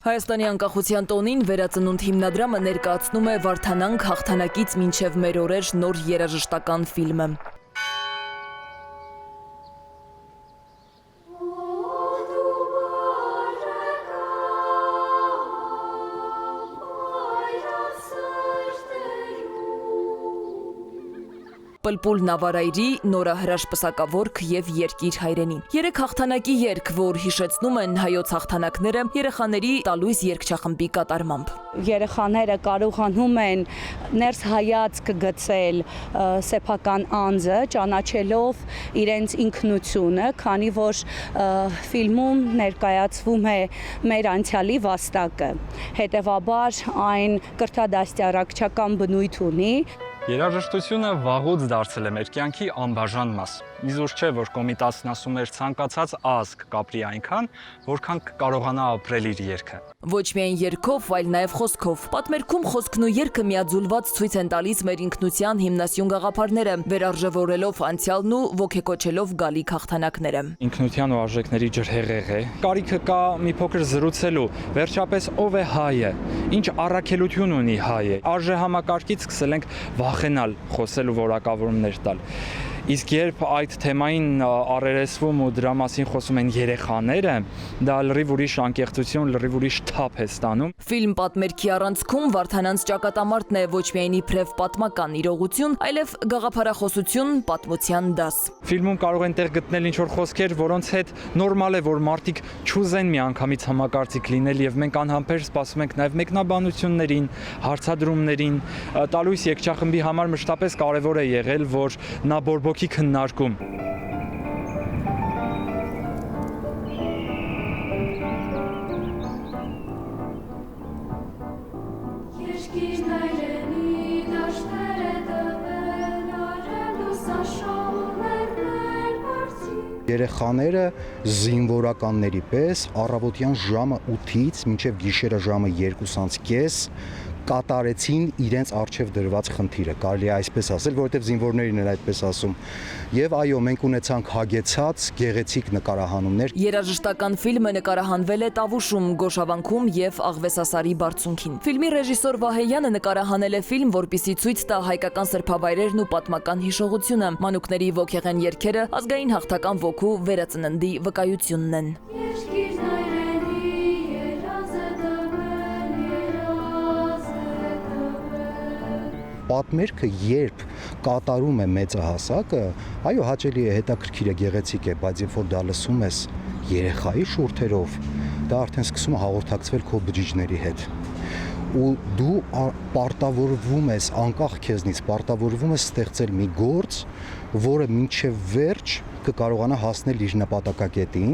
Հայաստանի անկախության տոնին վերածնունդ հիմնադրամը ներկայացնում է «Վարդանանք հաղթանակից մինչև մեր օրեր» նոր երաժշտական ֆիլմը։ Պլպուլ նավարայրի, նորահրաշ պսակավորք և երկիր հայրենի։ Երեք հաղթանակի երգ, որ հիշեցնում են հայոց հաղթանակները երեխաների տալույս երգչախմբի կատարմամբ։ Երեխաները կարողանում են ներս հայացք գցել սեփական անձը, ճանաչելով իրենց ինքնությունը, քանի որ ֆիլմում ներկայացվում է մեր անցյալի վաստակը։ Հետևաբար այն կրթադաստիարակչական բնույթ ունի։ Երաժշտությունը վաղուց դարձել է մեր կյանքի անբաժան մաս։ Իզուր չէ, որ Կոմիտասն ասում էր ցանկացած ազգ կապրի այնքան, որքան կարողանա ապրել իր երգը։ Ոչ միայն երգով, այլ նաև խոսքով։ Պատմերքում խոսքն ու երգը միաձուլված ցույց են տալիս մեր ինքնության հիմնասյուն գաղափարները, վերարժևորելով անցյալն ու ոգեկոչելով գալիք հաղթանակները։ Ինքնության ու արժեքների ջրհեղեղ է։ Կարիքը կա մի փոքր զրուցելու, վերջապես ով է հայը, ինչ առաքելություն ունի հայը։ Արժե համակարգից սկսել ենք վախենալ խոսել ու որակավորումներ տալ։ Իսկ երբ այդ թեմային առերեսվում ու դրա մասին խոսում են երեխաները, դա լրիվ ուրիշ անկեղծություն, լրիվ ուրիշ թափ է ստանում։ Ֆիլմ պատմերքի առանցքում Վարդանանց ճակատամարտն է ոչ միայն իբրև պատմական իրողություն, այլև գաղափարախոսություն, պատմության դաս։ Ֆիլմում կարող են տեղ գտնել ինչ-որ խոսքեր, որոնց հետ նորմալ է, որ մարդիկ չուզեն միանգամից համակարծիք լինել, եւ մենք անհամբեր սպասում ենք նաեւ մեկնաբանություններին, հարցադրումներին։ Տալույս երգչախմբի համար մշտապես կարևոր է եղել, որ նա բորբոքի քննարկում։ Երեխաները զինվորականների պես առավոտյան ժամը 8-ից մինչև գիշերը ժամը 2:30 կատարեցին իրենց առջև դրված խնդիրը, կարելի է այսպես ասել, որովհետև զինվորներին են այդպես ասում։ Եվ այո, մենք ունեցանք հագեցած գեղեցիկ նկարահանումներ։ Երաժշտական ֆիլմը նկարահանվել է Տավուշում, Գոշավանքում և Աղվեսասարի բարձունքին։ Ֆիլմի ռեժիսոր Վահեյանը նկարահանել է ֆիլմ, որպեսզի ցույց տա հայկական սրբավայրերն ու պատմական հիշողությունը։ Մանուկների ոգեղեն երգերը ազգային հաղթական ոգու վերածննդի վկայությունն են։ Պատմերքը երբ կատարում է մեծահասակը, այո, հաճելի է, հետաքրքիր է, գեղեցիկ է, բայց երբ որ դա լսում ես երեխայի շուրթերով, դա արդեն սկսում է հաղորդակցվել քո բջիջների հետ։ Ու դու պարտավորվում ես, անկախ քեզնից, պարտավորվում ես ստեղծել մի գործ, որը մինչև վերջ կկարողանա հասնել իր նպատակակետին,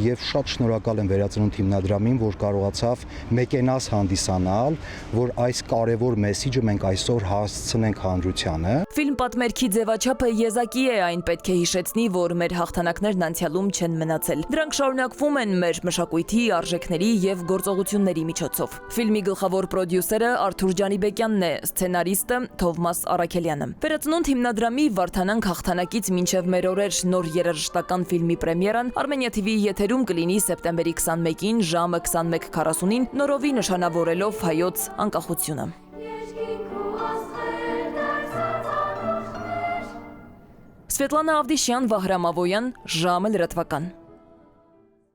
եւ շատ շնորհակալ եմ Վերածնունդ հիմնադրամին, որ կարողացավ մեկենաս հանդիսանալ, որ այս կարևոր մեսիջը մենք այսօր հասցնենք հանրությանը։ Ֆիլմ պատմերքի ձևաչափը եզակի է, այն պետք է հիշեցնի, որ մեր հաղթանակներն անցյալում չեն մնացել։ Դրանք շարունակվում են մեր մշակույթի, արժեքների եւ գործողությունների միջոցով։ Ֆիլմի գլխավոր պրոդյուսերը Արթուր Ջանիբեկյանն է, սցենարիստը Թովմաս Արաքելյանը։ Վերածնունդ հիմնադրամի «Վարդանանք հաղթանակից մինչև մեր օրեր» նոր երաժշտական ֆիլմի պրեմիերան Armenia TV-ի եթերում կլինի սեպտեմբերի 21-ին ժամը 21:40-ին, նորովի նշանավորելով հայոց անկախությունը։ Սվետլանա Ավդիշյան, Վահրամ Ավոյան, ժամը լրատվական։